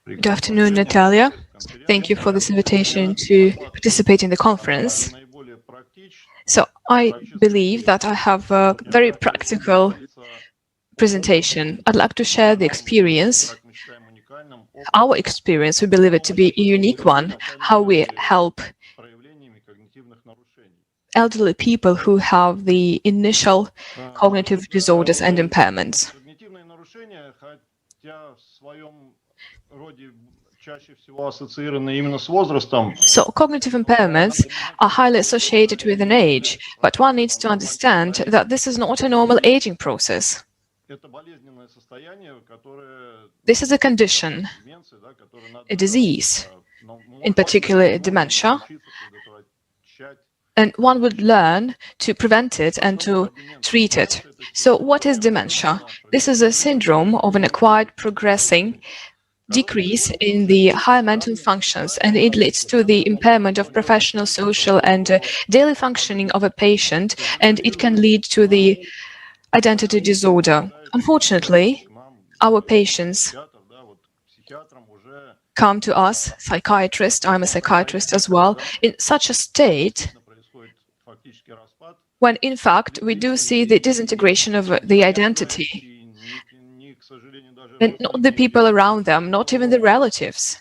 Good afternoon, Natalia. Thank you for this invitation to participate in the conference. So I believe that I have a very practical presentation. I'd like to share the experience, our experience, we believe it to be a unique one, how we help elderly people who have the initial cognitive disorders and impairments. So cognitive impairments are highly associated with an age, but one needs to understand that this is not a normal aging process. This is a condition, a disease, in particular dementia, and one would learn to prevent it and to treat it. So what is dementia? This is a syndrome of an acquired progressing decrease in the higher mental functions, and it leads to the impairment of professional, social, and daily functioning of a patient, and it can lead to the identity disorder. Unfortunately, our patients come to us, psychiatrists, I'm a psychiatrist as well, in such a state when, in fact, we do see the disintegration of the identity. And not the people around them, not even the relatives,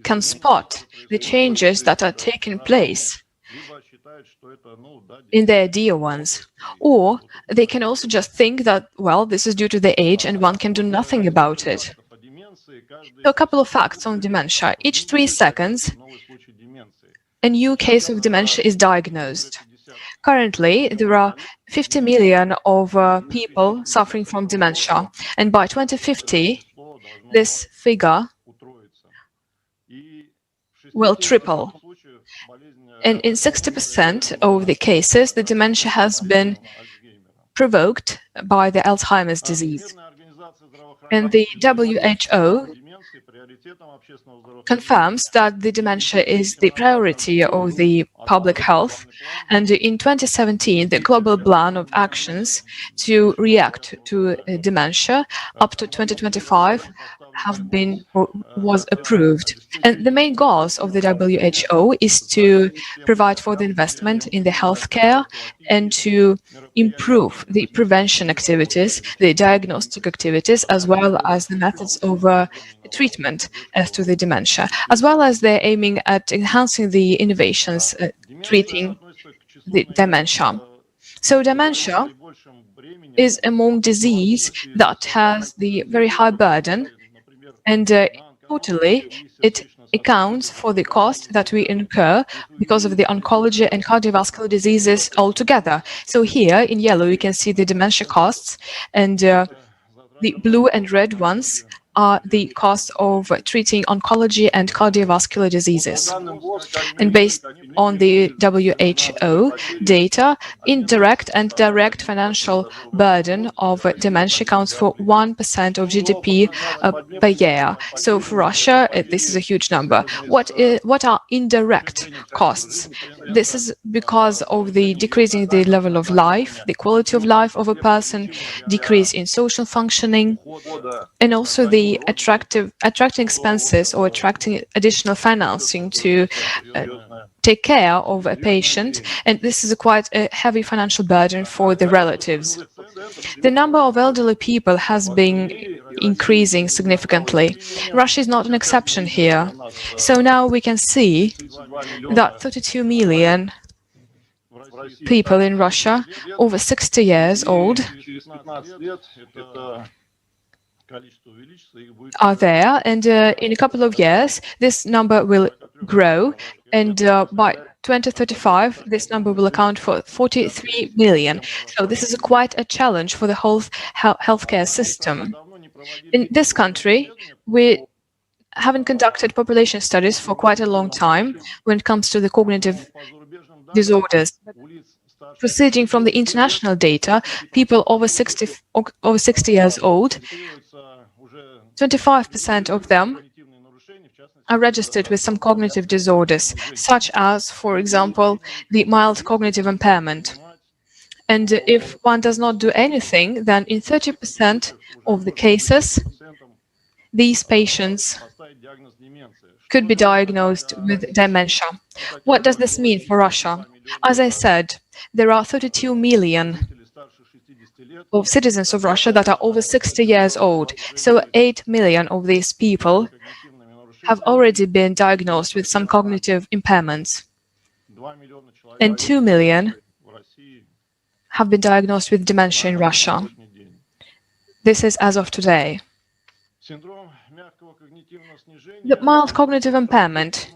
can spot the changes that are taking place in their dear ones. Or they can also just think that, well, this is due to the age and one can do nothing about it. So a couple of facts on dementia. Each 3 seconds, a new case of dementia is diagnosed. Currently, there are 50 million of people suffering from dementia, and by 2050, this figure will triple. And in 60% of the cases, the dementia has been provoked by the Alzheimer's disease. And the WHO confirms that the dementia is the priority of the public health, and in 2017 the global plan of actions to react to dementia up to 2025 was approved. And the main goals of the WHO is to provide for the investment in the healthcare and to improve the prevention activities, the diagnostic activities, as well as the methods of treatment as to the dementia, as well as they're aiming at enhancing the innovations treating the dementia. So dementia is among disease that has the very high burden, and totally it accounts for the cost that we incur because of the oncology and cardiovascular diseases altogether. So here in yellow you can see the dementia costs, and the blue and red ones are the costs of treating oncology and cardiovascular diseases. And based on the WHO data, indirect and direct financial burden of dementia accounts for 1% of GDP per year. So for Russia, this is a huge number. What are indirect costs? This is because of the decreasing the level of life, the quality of life of a person, decrease in social functioning, and also the attracting expenses or attracting additional financing to take care of a patient, and this is quite a heavy financial burden for the relatives. The number of elderly people has been increasing significantly. Russia is not an exception here. So now we can see that 32 million people in Russia over 60 years old are there, and in a couple of years this number will grow, and by 2035 this number will account for 43 million. So this is quite a challenge for the whole healthcare system. In this country, we haven't conducted population studies for quite a long time when it comes to the cognitive disorders. Proceeding from the international data, people over 60 years old, 25% of them are registered with some cognitive disorders, such as, for example, the mild cognitive impairment. And if one does not do anything, then in 30% of the cases, these patients could be diagnosed with dementia. What does this mean for Russia? As I said, there are 32 million of citizens of Russia that are over 60 years old. So 8 million of these people have already been diagnosed with some cognitive impairments. And 2 million have been diagnosed with dementia in Russia. This is as of today. The mild cognitive impairment.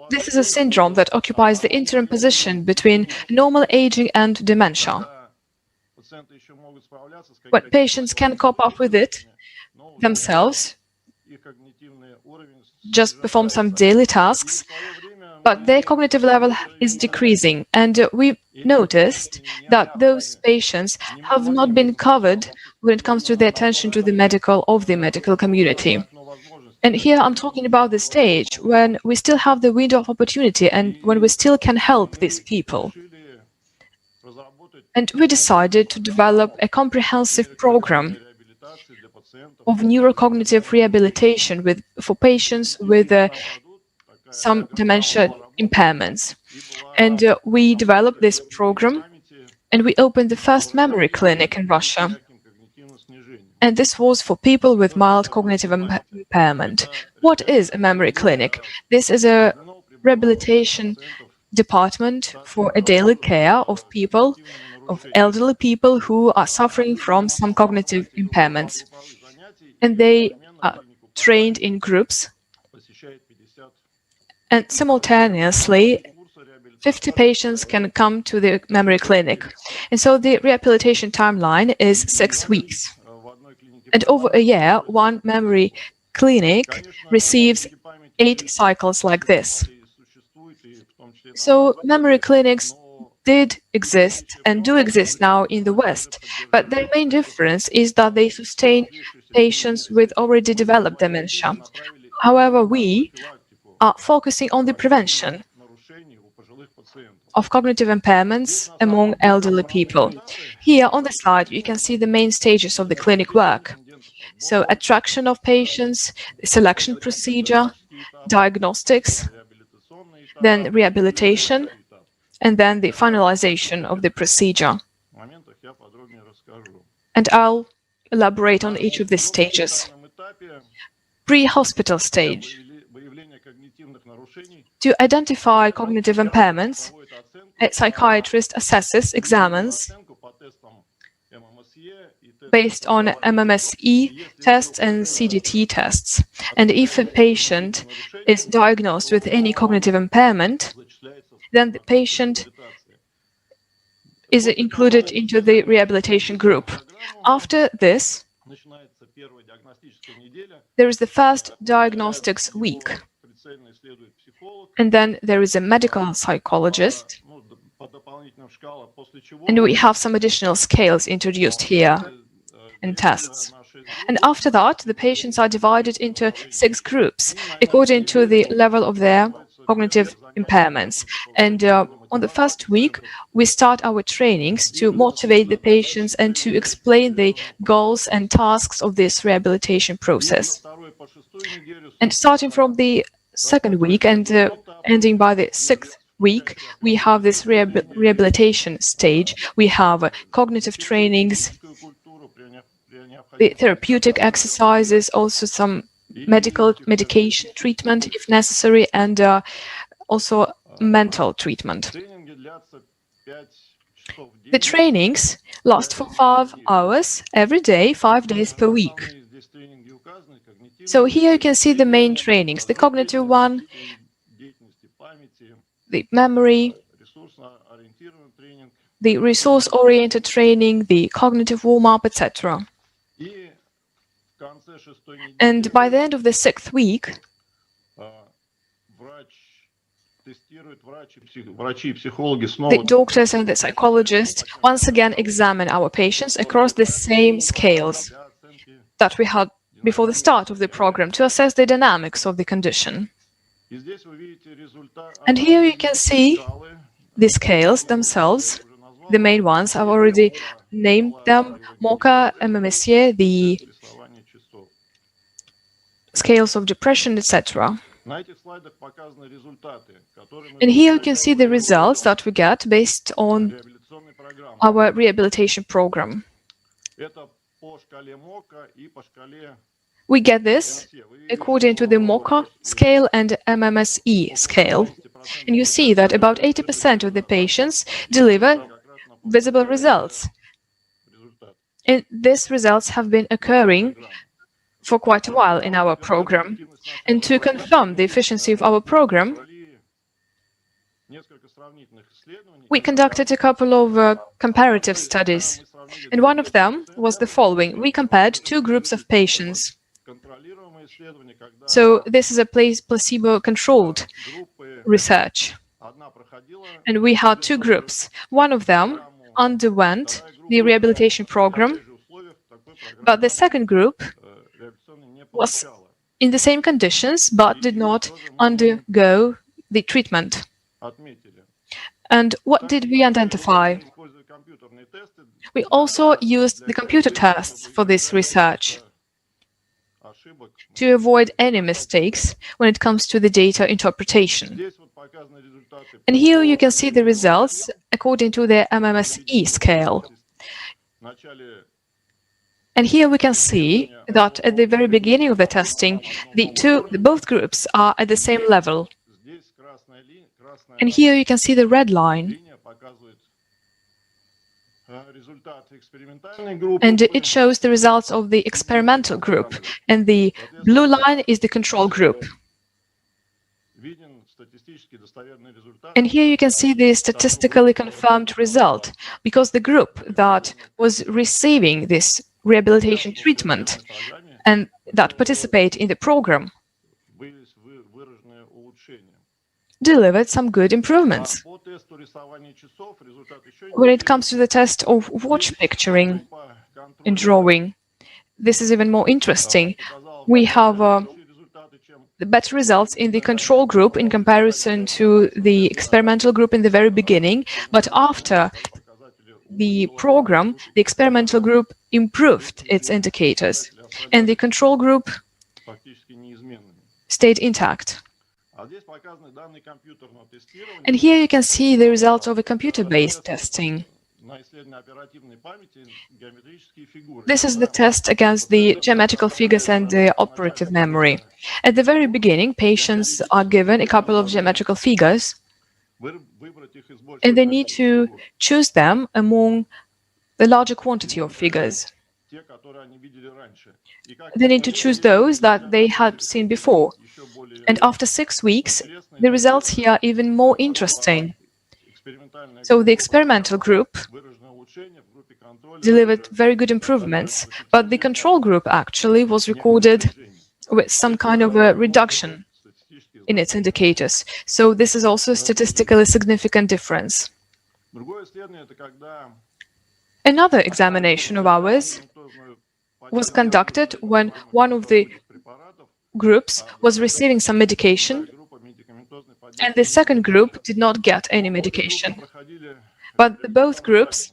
This is a syndrome that occupies the interim position between normal aging and dementia. When patients can cope up with it themselves, just perform some daily tasks, but their cognitive level is decreasing. And we noticed that those patients have not been covered when it comes to the attention to the medical community. And here I'm talking about the stage when we still have the window of opportunity and when we still can help these people. And we decided to develop a comprehensive program of neurocognitive rehabilitation for patients with some dementia impairments. And we developed this program and we opened the first memory clinic in Russia. And this was for people with mild cognitive impairment. What is a memory clinic? This is a rehabilitation department for a daily care of people, of elderly people who are suffering from some cognitive impairments. And they are trained in groups. And simultaneously, 50 patients can come to the memory clinic. And so the rehabilitation timeline is 6 weeks. And over a year, one memory clinic receives 8 cycles like this. So memory clinics did exist and do exist now in the West, but their main difference is that they sustain patients with already developed dementia. However, we are focusing on the prevention of cognitive impairments among elderly people. Here on the slide, you can see the main stages of the clinic work. So attraction of patients, selection procedure, diagnostics, then rehabilitation, and then the finalization of the procedure. And I'll elaborate on each of these stages. Pre-hospital stage. To identify cognitive impairments, a psychiatrist assesses, examines, based on MMSE tests and CDT tests. And if a patient is diagnosed with any cognitive impairment, then the patient is included into the rehabilitation group. After this, there is the first diagnostics week. And then there is a medical psychologist. And we have some additional scales introduced here and tests. And after that, the patients are divided into 6 groups according to the level of their cognitive impairments. And on the first week, we start our trainings to motivate the patients and to explain the goals and tasks of this rehabilitation process. And starting from the second week and ending by the 6th week, we have this rehabilitation stage. We have cognitive trainings, the therapeutic exercises, also some medication treatment if necessary, and also mental treatment. The trainings last for 5 hours every day, 5 days per week. So here you can see the main trainings, the cognitive one, the memory, the resource-oriented training, the cognitive warm-up, etc. And by the end of the 6th week, the doctors and the psychologists once again examine our patients across the same scales that we had before the start of the program to assess the dynamics of the condition. And here you can see the scales themselves. The main ones, I've already named them, MOCA, MMSE, the scales of depression, etc. And here you can see the results that we get based on our rehabilitation program. We get this according to the MOCA scale and MMSE scale. And you see that about 80% of the patients deliver visible results. And these results have been occurring for quite a while in our program. And to confirm the efficiency of our program, we conducted a couple of comparative studies. And one of them was the following. We compared two groups of patients. So this is a placebo-controlled research. And we had two groups. One of them underwent the rehabilitation program, but the second group was in the same conditions but did not undergo the treatment. And what did we identify? We also used the computer tests for this research to avoid any mistakes when it comes to the data interpretation. And here you can see the results according to the MMSE scale. And here we can see that at the very beginning of the testing, both groups are at the same level. And here you can see the red line. And it shows the results of the experimental group. And the blue line is the control group. And here you can see the statistically confirmed result, because the group that was receiving this rehabilitation treatment and that participate in the program delivered some good improvements. When it comes to the test of watch picturing and drawing, this is even more interesting. We have the better results in the control group in comparison to the experimental group in the very beginning, but after the program, the experimental group improved its indicators, and the control group stayed intact. And here you can see the results of a computer-based testing. This is the test against the geometrical figures and the operative memory. At the very beginning, patients are given a couple of geometrical figures, and they need to choose them among the larger quantity of figures. They need to choose those that they had seen before. And after 6 weeks, the results here are even more interesting. So the experimental group delivered very good improvements, but the control group actually was recorded with some kind of a reduction in its indicators. So this is also a statistically significant difference. Another examination of ours was conducted when one of the groups was receiving some medication, and the second group did not get any medication. But both groups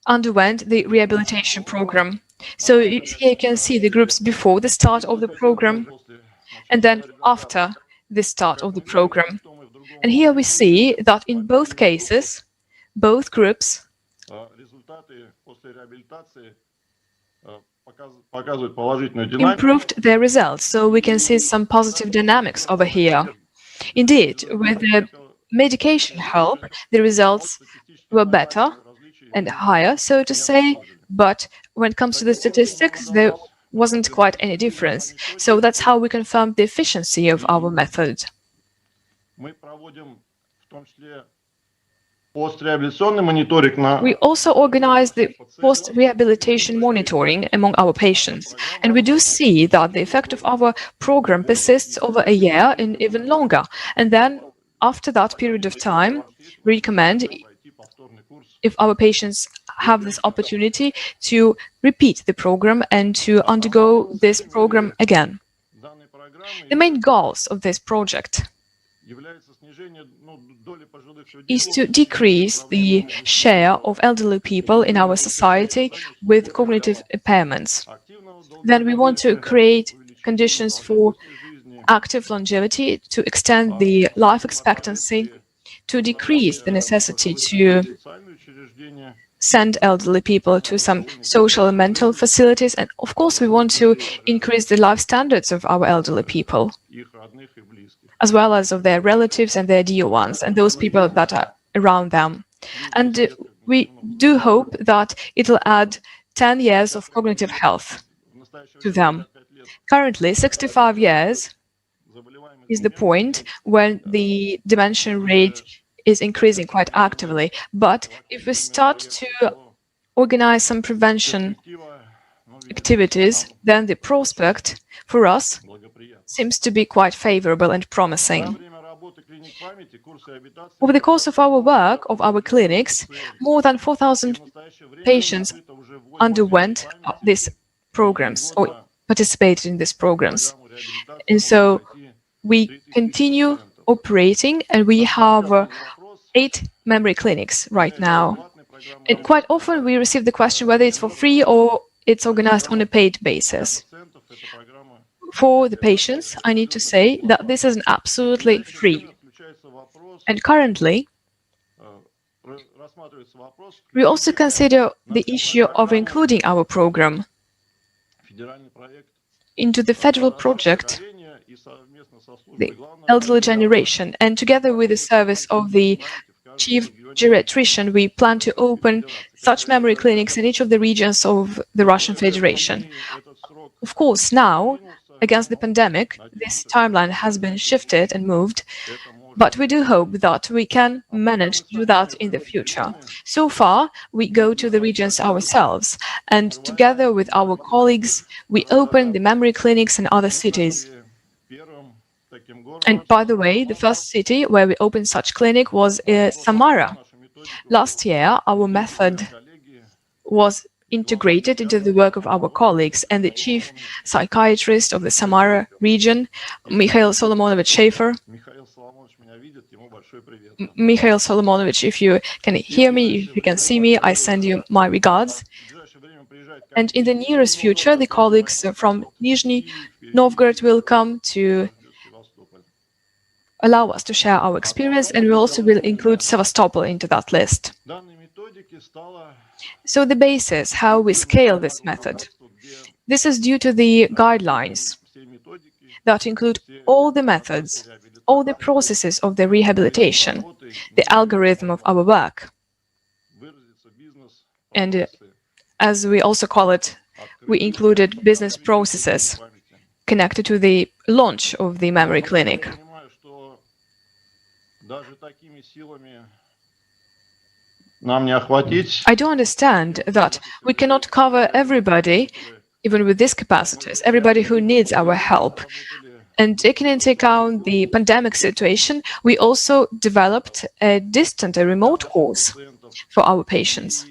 underwent the rehabilitation program. So here you can see the groups before the start of the program and then after the start of the program. And here we see that in both cases, both groups improved their results. So we can see some positive dynamics over here. Indeed, with the medication help, the results were better and higher, so to say, but when it comes to the statistics, there wasn't quite any difference. So that's how we confirmed the efficiency of our method. We also organize the post-rehabilitation monitoring among our patients, and we do see that the effect of our program persists over a year and even longer. And then, after that period of time, we recommend, if our patients have this opportunity, to repeat the program and to undergo this program again. The main goals of this project is to decrease the share of elderly people in our society with cognitive impairments. Then we want to create conditions for active longevity, to extend the life expectancy, to decrease the necessity to send elderly people to some social and mental facilities. And of course, we want to increase the life standards of our elderly people, as well as of their relatives and their dear ones, and those people that are around them. And we do hope that it will add 10 years of cognitive health to them. Currently, 65 years is the point when the dementia rate is increasing quite actively. But if we start to organize some prevention activities, then the prospect for us seems to be quite favorable and promising. Over the course of our work, of our clinics, more than 4,000 patients underwent these programs or participated in these programs. And so we continue operating, and we have 8 memory clinics right now. And quite often we receive the question whether it's for free or it's organized on a paid basis. For the patients, I need to say that this is absolutely free. And currently, we also consider the issue of including our program into the federal project, the elderly generation, and together with the service of the chief geriatrician, we plan to open such memory clinics in each of the regions of the Russian Federation. Of course, now, against the pandemic, this timeline has been shifted and moved, but we do hope that we can manage to do that in the future. So far, we go to the regions ourselves, and together with our colleagues, we open the memory clinics in other cities. And by the way, the first city where we opened such clinic was Samara. Last year, our method was integrated into the work of our colleagues, and the chief psychiatrist of the Samara region, Mikhail Solomonovich Schaefer. Mikhail Solomonovich, if you can hear me, if you can see me, I send you my regards. And in the nearest future, the colleagues from Nizhny Novgorod will come to allow us to share our experience, and we also will include Sevastopol into that list. So the basis, how we scale this method, this is due to the guidelines that include all the methods, all the processes of the rehabilitation, the algorithm of our work. And as we also call it, we included business processes connected to the launch of the memory clinic. I do understand that we cannot cover everybody, even with these capacities, everybody who needs our help. And taking into account the pandemic situation, we also developed a distant, a remote course for our patients.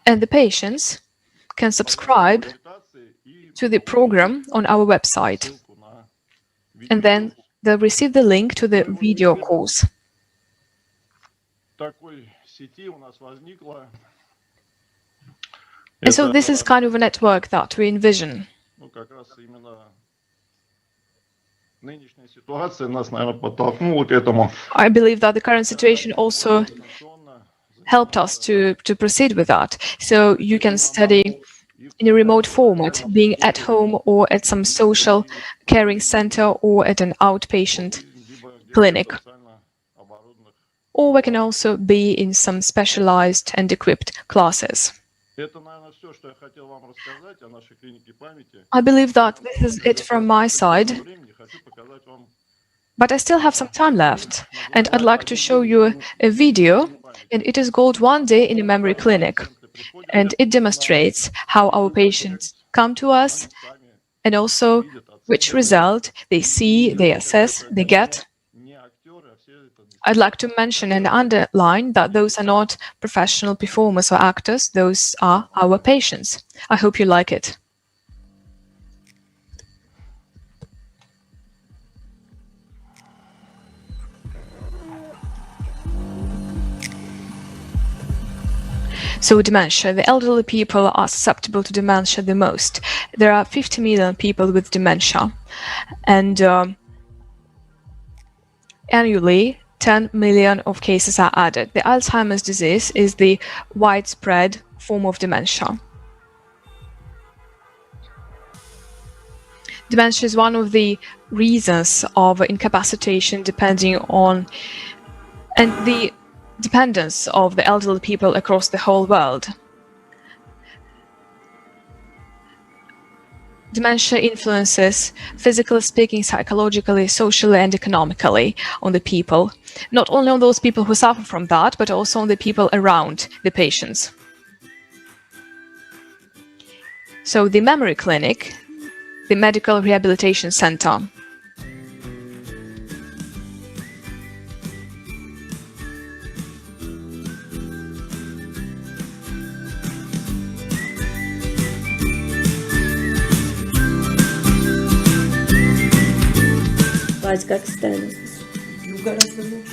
And the patients can subscribe to the program on our website, and then they'll receive the link to the video course. And so this is kind of a network that we envision. I believe that the current situation also helped us to proceed with that. So you can study in a remote format, being at home or at some social caring center or at an outpatient clinic. Or we can also be in some specialized and equipped classes. I believe that this is it from my side, but I still have some time left, and I'd like to show you a video, and it is called One Day in a Memory Clinic, and it demonstrates how our patients come to us and also which result they see, they assess, they get. I'd like to mention and underline that those are not professional performers or actors, those are our patients. I hope you like it. So dementia, the elderly people are susceptible to dementia the most. There are 50 million people with dementia, and annually 10 million of cases are added. The Alzheimer's disease is the widespread form of dementia. Dementia is one of the reasons of incapacitation depending on and the dependence of the elderly people across the whole world. Dementia influences, physically speaking, psychologically, socially, and economically on the people. Not only on those people who suffer from that, but also on the people around the patients. So the memory clinic, the medical rehabilitation center.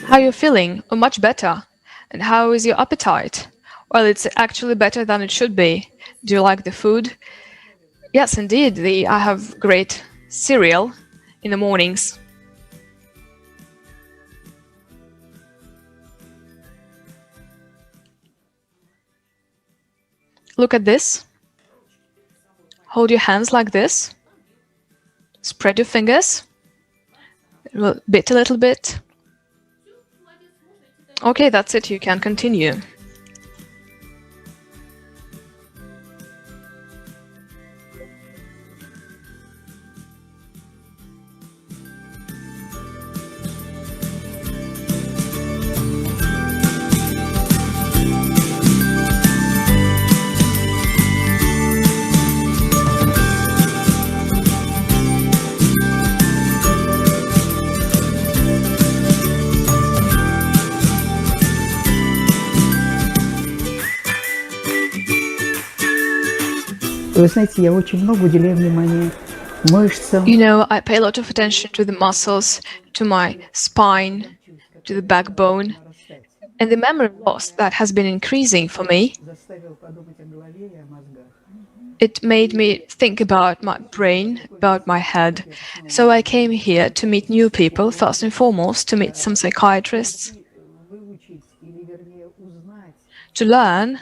How are you feeling? Oh, much better. And how is your appetite? Well, it's actually better than it should be. Do you like the food? Yes, indeed. I have great cereal in the mornings. Look at this. Hold your hands like this. Spread your fingers. Bit a little bit. Okay, that's it. You can continue. Вы знаете, я очень много уделяю внимания мышцам. You know, I pay a lot of attention to the muscles, to my spine, to the backbone, and the memory loss that has been increasing for me. It made me think about my brain, about my head. So I came here to meet new people, first and foremost, to meet some psychiatrists, to learn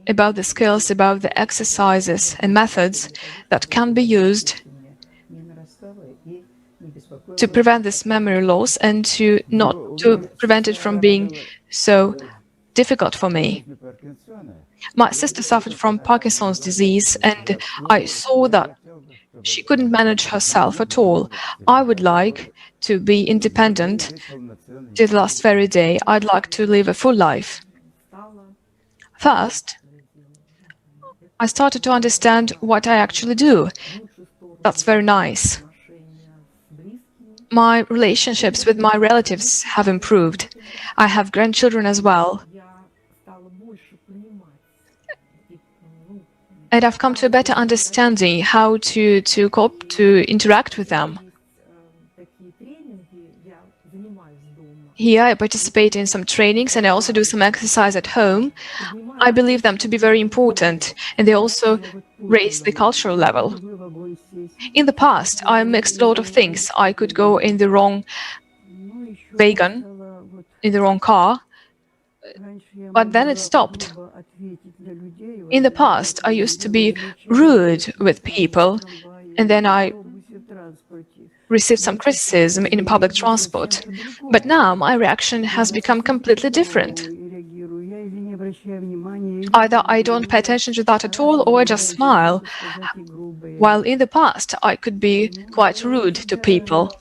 about the skills, about the exercises and methods that can be used to prevent this memory loss and to prevent it from being so difficult for me. My sister suffered from Parkinson's disease, and I saw that she couldn't manage herself at all. I would like to be independent till the last very day. I'd like to live a full life. First, I started to understand what I actually do. That's very nice. My relationships with my relatives have improved. I have grandchildren as well. And I've come to a better understanding how to cope, to interact with them. Here I participate in some trainings and I also do some exercise at home. I believe them to be very important, and they also raise the cultural level. In the past, I mixed a lot of things. I could go in the wrong wagon, in the wrong car, but then it stopped. In the past, I used to be rude with people, and then I received some criticism in public transport. But now my reaction has become completely different. Either I don't pay attention to that at all, or I just smile. While in the past, I could be quite rude to people.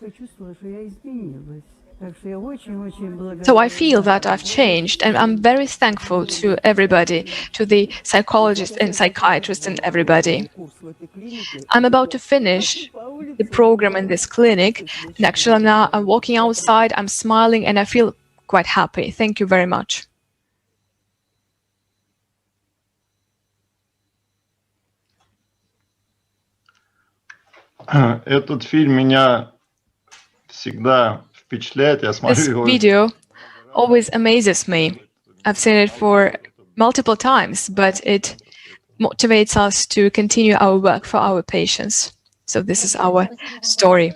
So I feel that I've changed, and I'm very thankful to everybody, to the psychologists and psychiatrists and everybody. I'm about to finish the program in this clinic, and actually now I'm walking outside, I'm smiling, and I feel quite happy. Thank you very much. Этот фильм меня всегда впечатляет. Я смотрю This его. video always amazes me. I've seen it for multiple times, but it motivates us to continue our work for our patients. So this is our story.